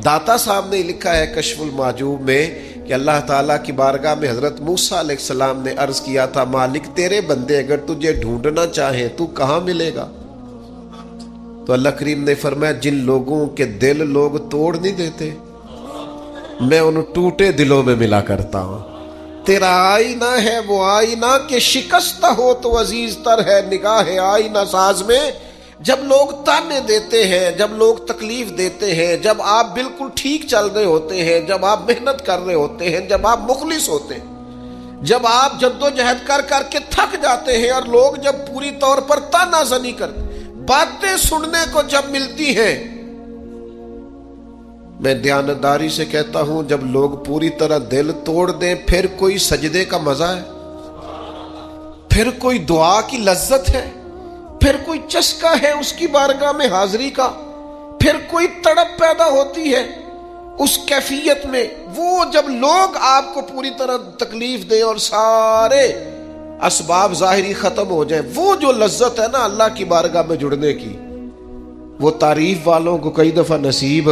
داتا صاحب نے لکھا ہے کشف المعجوب میں کہ اللہ تعالیٰ کی بارگاہ میں حضرت موسیٰ علیہ السلام نے عرض کیا تھا، مالک تیرے بندے اگر تجھے ڈھونڈنا چاہیں تو کہاں ملے گا؟ تو اللہ کریم نے فرمایا، جن لوگوں کے دل لوگ توڑ نہیں دیتے میں ان ٹوٹے دلوں میں ملا کرتا ہوں۔ تیرا آئینہ ہے وہ آئینہ کہ شکستہ ہو تو عزیز تر ہے نگاہ آئینہ ساز میں۔ جب لوگ تانے دیتے ہیں، جب لوگ تکلیف دیتے ہیں، جب آپ بالکل ٹھیک چل رہے ہوتے ہیں، جب آپ محنت کر رہے ہوتے ہیں، جب آپ مخلص ہوتے ہیں، جب آپ جد و جہد کر کر کے تھک جاتے ہیں، اور لوگ جب پوری طور پر تانا زنی کرتے، باتیں سننے کو جب ملتی ہیں، میں دیانتداری سے کہتا ہوں جب لوگ پوری طرح دل توڑ دیں پھر کوئی سجدے کا مزہ ہے، پھر کوئی دعا کی لذت ہے، پھر کوئی چسکا ہے اس کی بارگاہ میں حاضری کا، پھر کوئی تڑپ پیدا ہوتی ہے اس کیفیت میں۔ وہ جب لوگ آپ کو پوری طرح تکلیف دیں اور سارے اسباب ظاہری ختم ہو جائیں، وہ جو لذت ہے نا اللہ کی بارگاہ میں جڑنے کی، وہ تعریف والوں کو کئی دفعہ نصیب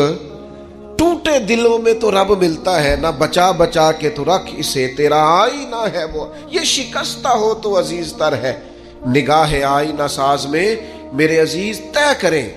ٹوٹے دلوں میں تو رب ملتا ہے نا، بچا بچا کے تو رکھ اسے تیرا آئینہ ہے وہ، یہ شکستہ ہو تو عزیز تر ہے نگاہ آئینہ ساز میں۔ میرے عزیز طے کریں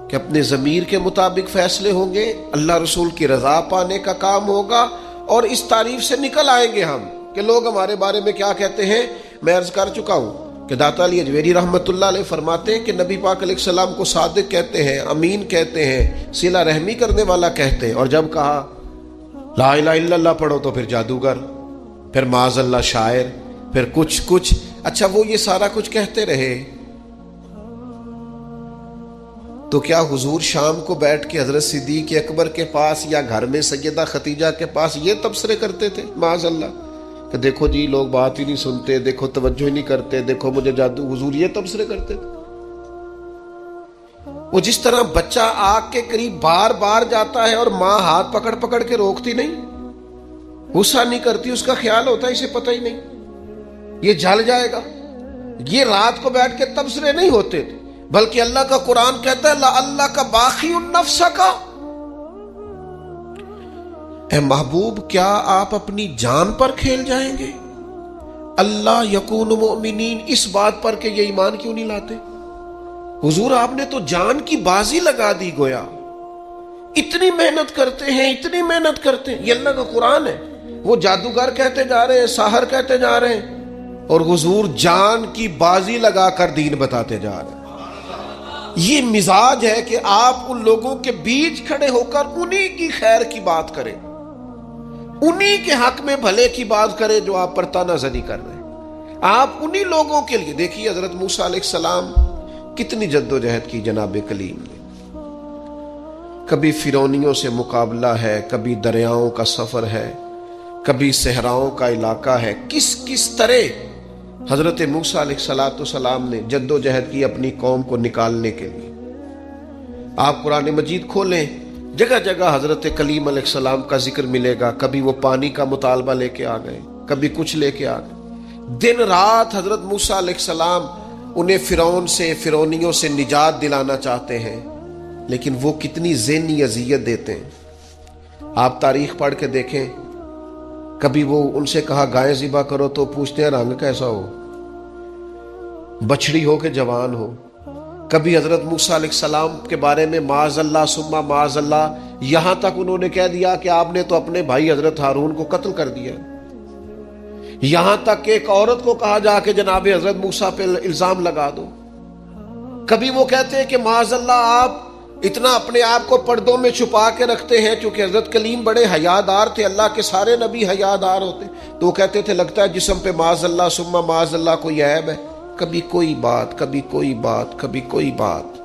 کہ اپنے ضمیر کے مطابق فیصلے ہوں گے، اللہ رسول کی رضا پانے کا کام ہوگا، اور اس تعریف سے نکل آئیں گے ہم کہ لوگ ہمارے بارے میں کیا کہتے ہیں۔ میں عرض کر چکا ہوں کہ داتا علی اجویری رحمت اللہ علیہ فرماتے ہیں کہ نبی پاک علیہ السلام کو صادق کہتے ہیں، امین کہتے ہیں، صلہ رحمی کرنے والا کہتے ہیں، اور جب کہا لا الہ الا اللہ پڑھو تو پھر جادوگر، پھر معاذ اللہ شاعر، پھر کچھ اچھا وہ یہ سارا کچھ کہتے رہے تو کیا حضور شام کو بیٹھ کے حضرت صدیق اکبر کے پاس یا گھر میں سیدہ ختیجہ کے پاس یہ تبصرے کرتے تھے معاذ اللہ کہ دیکھو جی لوگ بات ہی نہیں سنتے، دیکھو توجہ ہی نہیں کرتے، دیکھو مجھے جادو؟ حضور یہ تبصرے کرتے تھے؟ وہ جس طرح بچہ آگ کے قریب بار بار جاتا ہے اور ماں ہاتھ پکڑ پکڑ کے روکتی نہیں، غصہ نہیں کرتی، اس کا خیال ہوتا ہے اسے پتہ ہی نہیں یہ جل جائے گا، یہ رات کو بیٹھ کے تبصرے نہیں ہوتے تھے، بلکہ اللہ کا قرآن کہتا ہے اللہ کا باقی النفس کا، اے محبوب کیا آپ اپنی جان پر کھیل جائیں گے؟ اللہ یکون مؤمنین، اس بات پر کہ یہ ایمان کیوں نہیں لاتے؟ حضور آپ نے تو جان کی بازی لگا دی گویا، اتنی محنت کرتے ہیں، اتنی محنت کرتے ہیں، یہ اللہ کا قرآن ہے۔ وہ جادوگر کہتے جا رہے ہیں، ساحر کہتے جا رہے ہیں، اور حضور جان کی بازی لگا کر دین بتاتے جا رہے ہیں۔ یہ مزاج ہے کہ آپ ان لوگوں کے بیچ کھڑے ہو کر انہی کی خیر کی بات کریں، انہی کے حق میں بھلے کی بات کریں جو آپ پر تانا زنی کر رہے ہیں۔ آپ انہی لوگوں کے لیے دیکھیے حضرت موسیٰ علیہ السلام کتنی جد و جہد کی جناب کلیم نے، کبھی فرعونیوں سے مقابلہ ہے، کبھی دریاؤں کا سفر ہے، کبھی صحراؤں کا علاقہ ہے، کس طرح حضرت موسیٰ علیہ السلام نے جد و جہد کی اپنی قوم کو نکالنے کے لیے۔ آپ قرآن مجید کھولیں، جگہ جگہ حضرت کلیم علیہ السلام کا ذکر ملے گا، کبھی وہ پانی کا مطالبہ لے کے آ گئے، کبھی کچھ لے کے آ گئے، دن رات حضرت موسیٰ علیہ السلام انہیں فرعون سے، فرعونیوں سے نجات دلانا چاہتے ہیں، لیکن وہ کتنی ذہنی اذیت دیتے ہیں۔ آپ تاریخ پڑھ کے دیکھیں، کبھی وہ ان سے کہا گائے ذبح کرو تو پوچھتے ہیں رنگ کیسا ہو، بچڑی ہو کہ جوان ہو۔ کبھی حضرت موسیٰ علیہ السلام کے بارے میں معاذ اللہ ثم معاذ اللہ، یہاں تک انہوں نے کہہ دیا کہ آپ نے تو اپنے بھائی حضرت ہارون کو قتل کر دیا، یہاں تک کہ ایک عورت کو کہا جا کہ جناب حضرت موسیٰ پہ الزام لگا دو۔ کبھی وہ کہتے ہیں کہ معاذ اللہ آپ اتنا اپنے آپ کو پردوں میں چھپا کے رکھتے ہیں، چونکہ حضرت کلیم بڑے حیادار تھے، اللہ کے سارے نبی حیادار ہوتے، تو وہ کہتے تھے لگتا ہے جسم پہ معاذ اللہ ثم معاذ اللہ کوئی عیب ہے، کبھی کوئی بات، کبھی کوئی بات، کبھی کوئی بات۔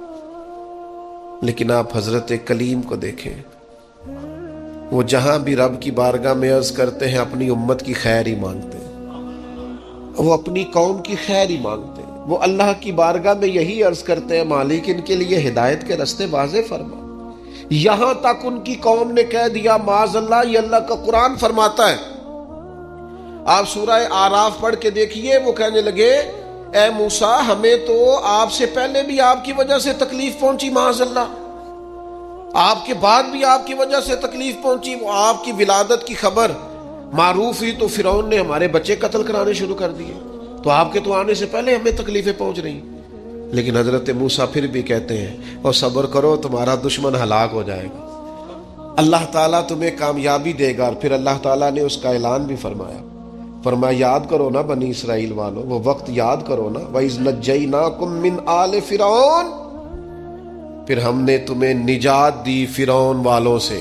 لیکن آپ حضرت کلیم کو دیکھیں، وہ جہاں بھی رب کی بارگاہ میں عرض کرتے ہیں اپنی امت کی خیر ہی مانگتے ہیں، وہ اپنی قوم کی خیر ہی مانگتے ہیں، وہ اللہ کی بارگاہ میں یہی عرض کرتے ہیں مالک ان کے لیے ہدایت کے راستے واضح فرما۔ یہاں تک ان کی قوم نے کہہ دیا معاذ اللہ، یہ اللہ کا قرآن فرماتا ہے، آپ سورہ آراف پڑھ کے دیکھیے، وہ کہنے لگے اے موسیٰ ہمیں تو آپ سے پہلے بھی آپ کی وجہ سے تکلیف پہنچی معاذ اللہ، آپ کے بعد بھی آپ کی وجہ سے تکلیف پہنچی، وہ آپ کی ولادت کی خبر معروف ہوئی تو فرعون نے ہمارے بچے قتل کرانے شروع کر دیے، تو آپ کے تو آنے سے پہلے ہمیں تکلیفیں پہنچ رہی۔ لیکن حضرت موسیٰ پھر بھی کہتے ہیں اور صبر کرو، تمہارا دشمن ہلاک ہو جائے گا، اللہ تعالیٰ تمہیں کامیابی دے گا۔ اور پھر اللہ تعالیٰ نے اس کا اعلان بھی فرمایا، فرمایا یاد کرو نا بنی اسرائیل والو، وہ وقت یاد کرو نا، وَإِذْ نَجَّيْنَاكُمْ مِنْ آلِ فِرْعَوْنَ، پھر ہم نے تمہیں نجات دی فرعون والوں سے،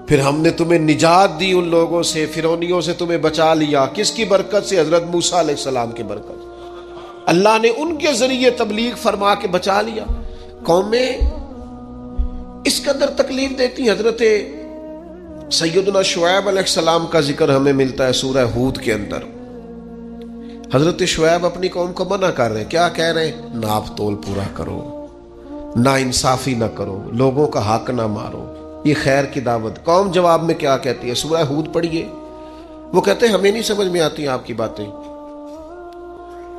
پھر ہم نے تمہیں نجات دی ان لوگوں سے، فرعونیوں سے تمہیں بچا لیا۔ کس کی برکت سے؟ حضرت موسیٰ علیہ السلام کی برکت۔ اللہ نے ان کے ذریعے تبلیغ فرما کے بچا لیا۔ قومیں اس قدر تکلیف دیتی۔ حضرت سیدنا شعیب علیہ السلام کا ذکر ہمیں ملتا ہے سورہ ہود کے اندر۔ حضرت شعیب اپنی قوم کو منع کر رہے ہیں، کیا کہہ رہے ہیں؟ ناپ تول پورا کرو، نا انصافی نہ کرو، لوگوں کا حق نہ مارو، یہ خیر کی دعوت۔ قوم جواب میں کیا کہتی ہے؟ سورہ ہود پڑھیے، وہ کہتے ہیں ہمیں نہیں سمجھ میں آتی آپ کی باتیں،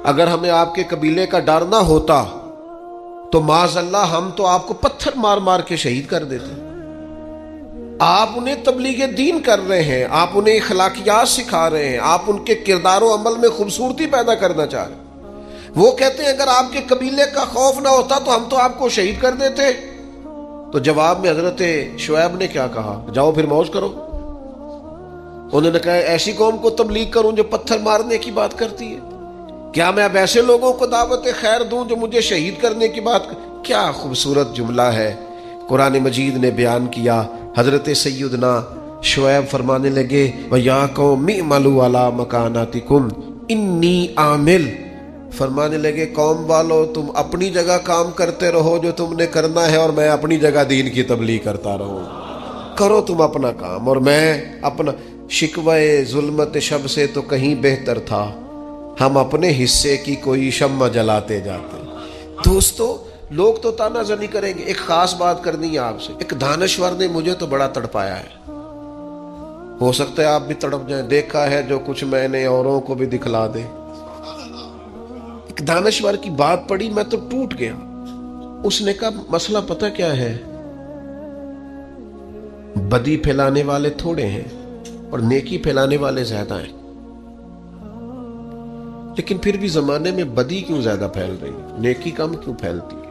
اگر ہمیں آپ کے قبیلے کا ڈر نہ ہوتا تو معاذ اللہ ہم تو آپ کو پتھر مار مار کے شہید کر دیتے۔ آپ انہیں تبلیغ دین کر رہے ہیں، آپ انہیں اخلاقیات سکھا رہے ہیں، آپ ان کے کردار و عمل میں خوبصورتی پیدا کرنا چاہ رہے ہیں۔ وہ کہتے ہیں اگر آپ کے قبیلے کا خوف نہ ہوتا تو ہم تو آپ کو شہید کر دیتے۔ تو جواب میں حضرت شعیب نے کیا کہا؟ جاؤ پھر موج کرو۔ انہوں نے کہا ایسی قوم کو تبلیغ کروں جو پتھر مارنے کی بات کرتی ہے؟ کیا میں اب ایسے لوگوں کو دعوت خیر دوں جو مجھے شہید کرنے کی بات؟ کیا خوبصورت جملہ ہے قرآن مجید نے بیان کیا۔ حضرت سیدنا شعیب فرمانے لگے وَيَا قَوْمِ اعْمَلُوا عَلَىٰ مَكَانَتِكُمْ إِنِّي عَامِلٌ، فرمانے لگے قوم والو تم اپنی جگہ کام کرتے رہو جو تم نے کرنا ہے، اور میں اپنی جگہ دین کی تبلیغ کرتا رہوں۔ کرو تم اپنا کام اور میں اپنا۔ شکوے ظلمت شب سے تو کہیں بہتر تھا، ہم اپنے حصے کی کوئی شمع جلاتے جاتے۔ دوستو لوگ تو تانا زنی کریں گے۔ ایک خاص بات کرنی ہے آپ سے، ایک دانشور نے مجھے تو بڑا تڑپایا ہے، ہو سکتا ہے آپ بھی تڑپ جائیں۔ دیکھا ہے جو کچھ میں نے اوروں کو بھی دکھلا دے۔ ایک دانشور کی بات پڑھی میں تو ٹوٹ گیا۔ اس نے کہا مسئلہ پتہ کیا ہے، بدی پھیلانے والے تھوڑے ہیں اور نیکی پھیلانے والے زیادہ ہیں، لیکن پھر بھی زمانے میں بدی کیوں زیادہ پھیل رہی ہے، نیکی کم کیوں پھیلتی ہے؟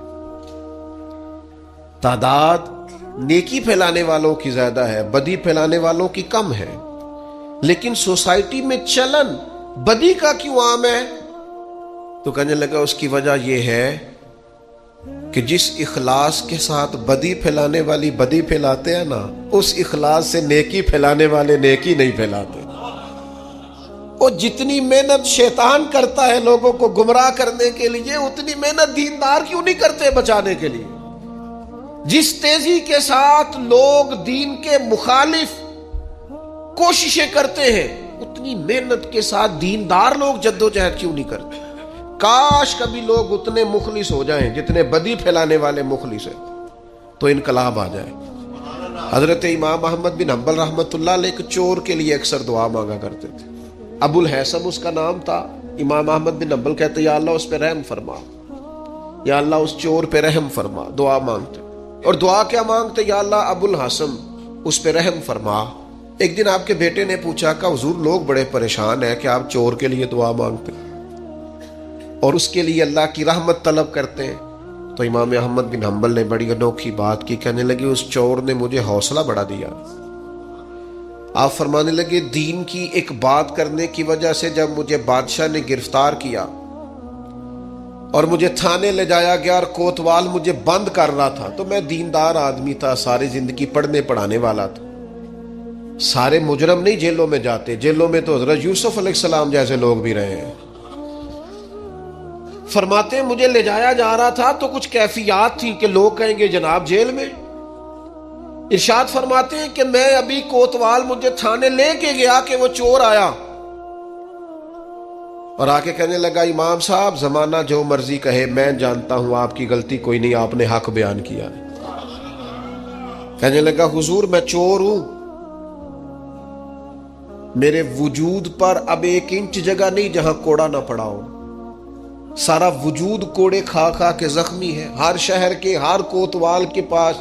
تعداد نیکی پھیلانے والوں کی زیادہ ہے، بدی پھیلانے والوں کی کم ہے، لیکن سوسائٹی میں چلن بدی کا کیوں عام ہے؟ تو کہنے لگا اس کی وجہ یہ ہے کہ جس اخلاص کے ساتھ بدی پھیلانے والی بدی پھیلاتے ہیں نا، اس اخلاص سے نیکی پھیلانے والے نیکی نہیں پھیلاتے۔ اور جتنی محنت شیطان کرتا ہے لوگوں کو گمراہ کرنے کے لیے، اتنی محنت دیندار کیوں نہیں کرتے بچانے کے لیے؟ جس تیزی کے ساتھ لوگ دین کے مخالف کوششیں کرتے ہیں، اتنی محنت کے ساتھ دیندار لوگ جدوجہد کیوں نہیں کرتے؟ کاش کبھی لوگ اتنے مخلص ہو جائیں جتنے بدی پھیلانے والے مخلص ہیں، تو انقلاب آ جائے۔ حضرت امام احمد بن حنبل رحمۃ اللہ علیہ ایک چور کے لیے اکثر دعا مانگا کرتے تھے، ابو الحسن اس کا نام تھا۔ امام احمد بن حنبل کہتے یا اللہ اس پہ رحم فرما، یا اللہ اس چور پہ رحم فرما، دعا مانگتے۔ اور دعا کیا مانگتے؟ یا اللہ ابو الحسن اس پہ رحم فرما۔ ایک دن آپ کے بیٹے نے پوچھا کہ حضور لوگ بڑے پریشان ہیں کہ آپ چور کے لیے دعا مانگتے اور اس کے لیے اللہ کی رحمت طلب کرتے ہیں۔ تو امام احمد بن حنبل نے بڑی انوکھی بات کی، کہنے لگے اس چور نے مجھے حوصلہ بڑھا دیا۔ آپ فرمانے لگے دین کی ایک بات کرنے کی وجہ سے جب مجھے بادشاہ نے گرفتار کیا اور مجھے تھانے لے جایا گیا اور کوتوال مجھے بند کر رہا تھا، تو میں دیندار آدمی تھا، ساری زندگی پڑھنے پڑھانے والا تھا۔ سارے مجرم نہیں جیلوں میں جاتے، جیلوں میں تو حضرت یوسف علیہ السلام جیسے لوگ بھی رہے ہیں۔ فرماتے ہیں مجھے لے جایا جا رہا تھا تو کچھ کیفیات تھی کہ لوگ کہیں گے جناب جیل میں۔ ارشاد فرماتے ہیں کہ میں ابھی کوتوال مجھے تھانے لے کے گیا کہ وہ چور آیا اور آ کے کہنے لگا امام صاحب زمانہ جو مرضی کہے، میں جانتا ہوں آپ کی غلطی کوئی نہیں، آپ نے حق بیان کیا۔ کہنے لگا حضور میں چور ہوں، میرے وجود پر اب 1 انچ جگہ نہیں جہاں کوڑا نہ پڑا ہو، سارا وجود کوڑے کھا کھا کے زخمی ہے۔ ہر شہر کے ہر کوتوال کے پاس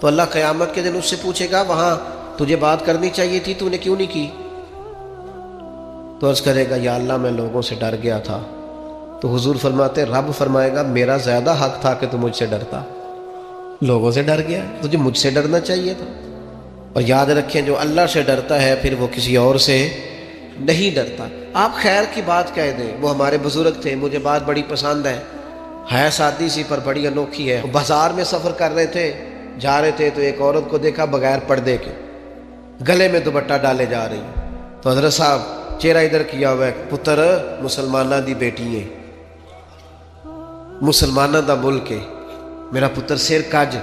تو اللہ قیامت کے دن اس سے پوچھے گا وہاں تجھے بات کرنی چاہیے تھی، تو نے کیوں نہیں کی؟ تو عرض کرے گا یا اللہ میں لوگوں سے ڈر گیا تھا۔ تو حضور فرماتے رب فرمائے گا میرا زیادہ حق تھا کہ تو مجھ سے ڈرتا، لوگوں سے ڈر گیا، تجھے مجھ سے ڈرنا چاہیے تھا۔ اور یاد رکھیں جو اللہ سے ڈرتا ہے پھر وہ کسی اور سے نہیں ڈرتا۔ آپ خیر کی بات کہہ دیں، وہ ہمارے بزرگ تھے، مجھے بات بڑی پسند ہے سادی سی پر بڑی انوکھی ہے۔ بازار میں سفر کر رہے تھے، جا رہے تھے تو ایک عورت کو دیکھا بغیر پردے کے، گلے میں دوپٹہ ڈالے جا رہی۔ تو حضرت صاحب چہرہ ادھر کیا ہوا ہے، پتر مسلمانہ دی بیٹی ہے، مسلمانہ دا ملک ہے، میرا پتر سر کج۔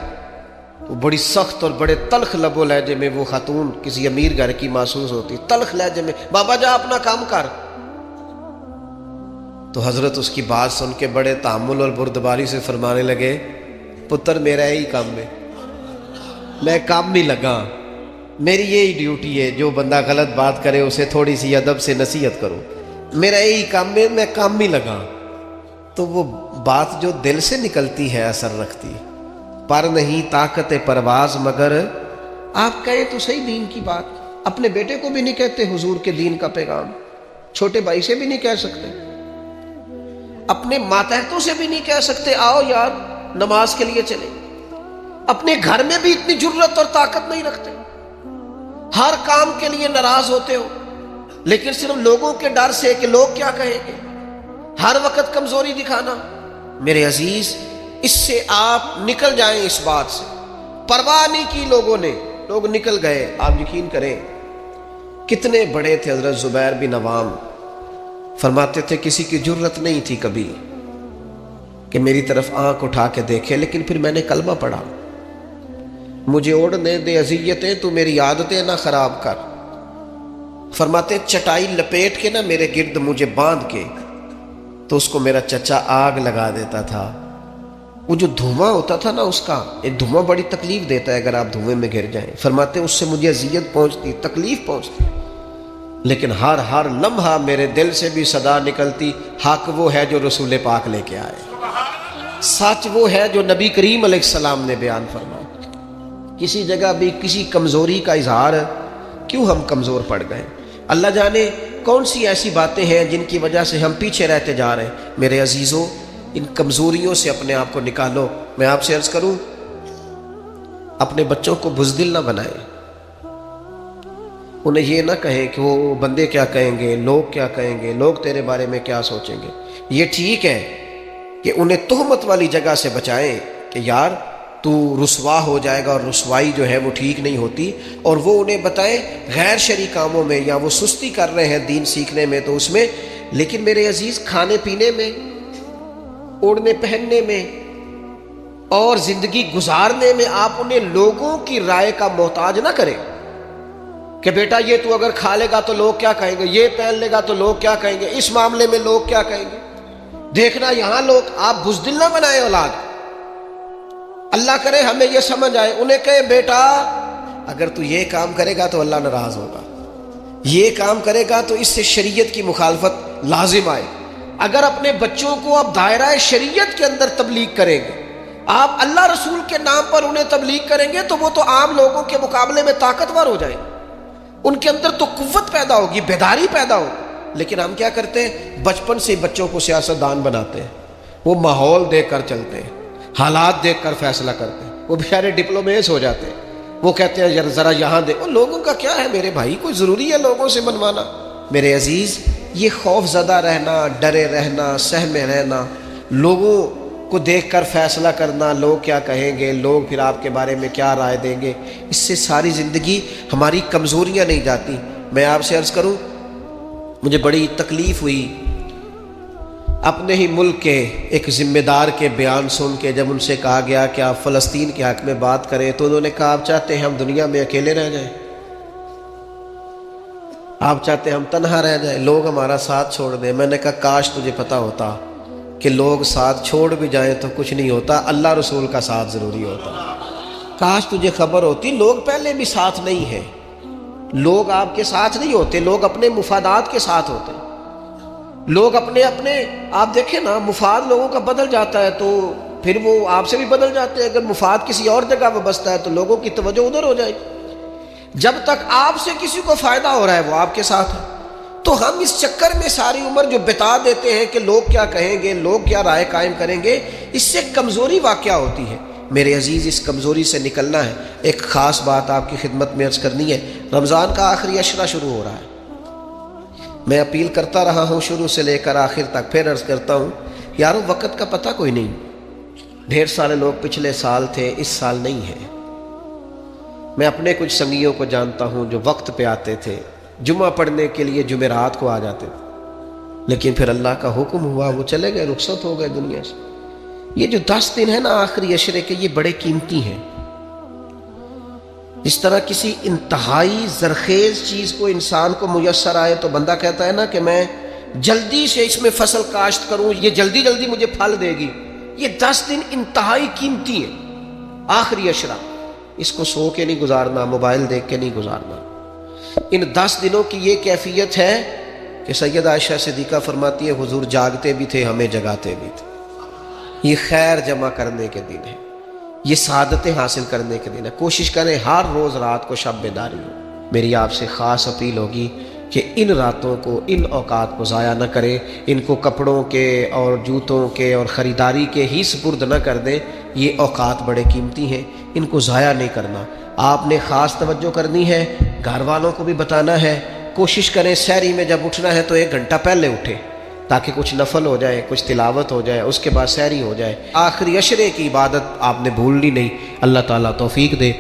وہ بڑی سخت اور بڑے تلخ لب و لہجے میں وہ خاتون کسی امیر گھر کی محسوس ہوتی، تلخ لہجے میں، بابا جا اپنا کام کر۔ تو حضرت اس کی بات سن کے بڑے تحمل اور بردباری سے فرمانے لگے پتر میرا یہی کام ہے، میں کام نہیں لگا، میری یہی ڈیوٹی ہے، جو بندہ غلط بات کرے اسے تھوڑی سی ادب سے نصیحت کرو، میرا یہی کام ہے، میں کام نہیں لگا۔ تو وہ بات جو دل سے نکلتی ہے اثر رکھتی، پر نہیں طاقت پرواز مگر آپ کہیں تو صحیح دین کی بات، اپنے بیٹے کو بھی نہیں کہتے حضور کے دین کا پیغام، چھوٹے بھائی سے بھی نہیں کہہ سکتے، اپنے ماتحتوں سے بھی نہیں کہہ سکتے آؤ یار نماز کے لیے چلیں، اپنے گھر میں بھی اتنی جرت اور طاقت نہیں رکھتے، ہر کام کے لیے ناراض ہوتے ہو، لیکن صرف لوگوں کے ڈر سے کہ لوگ کیا کہیں گے، ہر وقت کمزوری دکھانا۔ میرے عزیز اس سے آپ نکل جائیں، اس بات سے پرواہ نہیں کی لوگوں نے، لوگ نکل گئے۔ آپ یقین کریں کتنے بڑے تھے حضرت زبیر بن عوام، فرماتے تھے کسی کی جرت نہیں تھی کبھی کہ میری طرف آنکھ اٹھا کے دیکھے، لیکن پھر میں نے کلمہ پڑھا، مجھے اوڑھنے دے اذیتیں، تو میری عادتیں نہ خراب کر۔ فرماتے چٹائی لپیٹ کے نہ میرے گرد مجھے باندھ کے، تو اس کو میرا چچا آگ لگا دیتا تھا، وہ جو دھواں ہوتا تھا نا اس کا، ایک دھواں بڑی تکلیف دیتا ہے اگر آپ دھوئیں میں گر جائیں، فرماتے اس سے مجھے اذیت پہنچتی، تکلیف پہنچتی، لیکن ہر لمحہ میرے دل سے بھی صدا نکلتی، حق وہ ہے جو رسول پاک لے کے آئے، سچ وہ ہے جو نبی کریم علیہ السلام نے بیان فرمایا۔ کسی جگہ بھی کسی کمزوری کا اظہار کیوں ہم کمزور پڑ گئے؟ اللہ جانے کون سی ایسی باتیں ہیں جن کی وجہ سے ہم پیچھے رہتے جا رہے ہیں۔ میرے عزیزوں ان کمزوریوں سے اپنے آپ کو نکالو۔ میں آپ سے عرض کروں اپنے بچوں کو بزدل نہ بنائیں، انہیں یہ نہ کہیں کہ وہ بندے کیا کہیں گے، لوگ کیا کہیں گے، لوگ تیرے بارے میں کیا سوچیں گے۔ یہ ٹھیک ہے کہ انہیں تہمت والی جگہ سے بچائیں کہ یار تو رسوا ہو جائے گا، اور رسوائی جو ہے وہ ٹھیک نہیں ہوتی، اور وہ انہیں بتائیں غیر شرعی کاموں میں یا وہ سستی کر رہے ہیں دین سیکھنے میں تو اس میں، لیکن میرے عزیز کھانے پینے میں، اوڑھنے پہننے میں اور زندگی گزارنے میں آپ انہیں لوگوں کی رائے کا محتاج نہ کریں کہ بیٹا یہ تو اگر کھا لے گا تو لوگ کیا کہیں گے، یہ پہن لے گا تو لوگ کیا کہیں گے، اس معاملے میں لوگ کیا کہیں گے، دیکھنا یہاں لوگ۔ آپ بزدل نہ بنائیں اولاد، اللہ کرے ہمیں یہ سمجھ آئے، انہیں کہے بیٹا اگر تو یہ کام کرے گا تو اللہ ناراض ہوگا، یہ کام کرے گا تو اس سے شریعت کی مخالفت لازم آئے۔ اگر اپنے بچوں کو آپ دائرہ شریعت کے اندر تبلیغ کریں گے، آپ اللہ رسول کے نام پر انہیں تبلیغ کریں گے، تو وہ تو عام لوگوں کے مقابلے میں طاقتور ہو جائیں، ان کے اندر تو قوت پیدا ہوگی، بیداری پیدا ہوگی۔ لیکن ہم کیا کرتے ہیں، بچپن سے بچوں کو سیاست دان بناتے ہیں، وہ ماحول دیکھ کر چلتے ہیں، حالات دیکھ کر فیصلہ کرتے ہیں، وہ بیچارے ڈپلومیز ہو جاتے ہیں، وہ کہتے ہیں ذرا یہاں دے، وہ لوگوں کا کیا ہے میرے بھائی، کوئی ضروری ہے لوگوں سے منوانا؟ میرے عزیز یہ خوف زدہ رہنا، ڈرے رہنا، سہمے رہنا، لوگوں کو دیکھ کر فیصلہ کرنا، لوگ کیا کہیں گے، لوگ پھر آپ کے بارے میں کیا رائے دیں گے، اس سے ساری زندگی ہماری کمزوریاں نہیں جاتی۔ میں آپ سے عرض کروں مجھے بڑی تکلیف ہوئی اپنے ہی ملک کے ایک ذمہ دار کے بیان سن کے، جب ان سے کہا گیا کہ آپ فلسطین کے حق میں بات کریں، تو انہوں نے کہا آپ چاہتے ہیں ہم دنیا میں اکیلے رہ جائیں، آپ چاہتے ہیں ہم تنہا رہ جائیں، لوگ ہمارا ساتھ چھوڑ دیں۔ میں نے کہا کاش تجھے پتہ ہوتا کہ لوگ ساتھ چھوڑ بھی جائیں تو کچھ نہیں ہوتا، اللہ رسول کا ساتھ ضروری ہوتا۔ کاش تجھے خبر ہوتی لوگ پہلے بھی ساتھ نہیں ہیں، لوگ آپ کے ساتھ نہیں ہوتے، لوگ اپنے مفادات کے ساتھ ہوتے ہیں، لوگ اپنے آپ دیکھیں نا، مفاد لوگوں کا بدل جاتا ہے تو پھر وہ آپ سے بھی بدل جاتے ہیں. اگر مفاد کسی اور جگہ وابستہ ہے تو لوگوں کی توجہ ادھر ہو جائے گی. جب تک آپ سے کسی کو فائدہ ہو رہا ہے وہ آپ کے ساتھ ہے. تو ہم اس چکر میں ساری عمر جو بتا دیتے ہیں کہ لوگ کیا کہیں گے، لوگ کیا رائے قائم کریں گے، اس سے کمزوری واقع ہوتی ہے. میرے عزیز، اس کمزوری سے نکلنا ہے. ایک خاص بات آپ کی خدمت میں عرض کرنی ہے. رمضان کا آخری عشرہ شروع ہو رہا ہے. میں اپیل کرتا رہا ہوں شروع سے لے کر آخر تک، پھر عرض کرتا ہوں یارو وقت کا پتہ کوئی نہیں. ڈھیر سارے لوگ پچھلے سال تھے، اس سال نہیں ہے. میں اپنے کچھ سنگیوں کو جانتا ہوں جو وقت پہ آتے تھے، جمعہ پڑھنے کے لیے جمعرات کو آ جاتے تھے، لیکن پھر اللہ کا حکم ہوا وہ چلے گئے، رخصت ہو گئے دنیا سے. یہ جو 10 دن ہے نا آخری عشرے کے، یہ بڑے قیمتی ہیں. جس طرح کسی انتہائی زرخیز چیز کو انسان کو میسر آئے تو بندہ کہتا ہے نا کہ میں جلدی سے اس میں فصل کاشت کروں، یہ جلدی جلدی مجھے پھل دے گی. یہ 10 دن انتہائی قیمتی ہیں. آخری عشرہ، اس کو سو کے نہیں گزارنا، موبائل دیکھ کے نہیں گزارنا. ان 10 دنوں کی یہ کیفیت ہے کہ سیدہ عائشہ صدیقہ فرماتی ہے حضور جاگتے بھی تھے، ہمیں جگاتے بھی تھے. یہ خیر جمع کرنے کے دن ہے، یہ سعادتیں حاصل کرنے کے دن ہے. کوشش کریں ہر روز رات کو شب بیداری ہو. میری آپ سے خاص اپیل ہوگی کہ ان راتوں کو، ان اوقات کو ضائع نہ کریں. ان کو کپڑوں کے اور جوتوں کے اور خریداری کے ہی سپرد نہ کر دیں. یہ اوقات بڑے قیمتی ہیں، ان کو ضائع نہیں کرنا. آپ نے خاص توجہ کرنی ہے، گھر والوں کو بھی بتانا ہے. کوشش کریں سحری میں جب اٹھنا ہے تو 1 گھنٹہ پہلے اٹھیں تاکہ کچھ نفل ہو جائے، کچھ تلاوت ہو جائے، اس کے بعد سحری ہو جائے. آخری عشرے کی عبادت آپ نے بھولنی نہیں. اللہ تعالیٰ توفیق دے.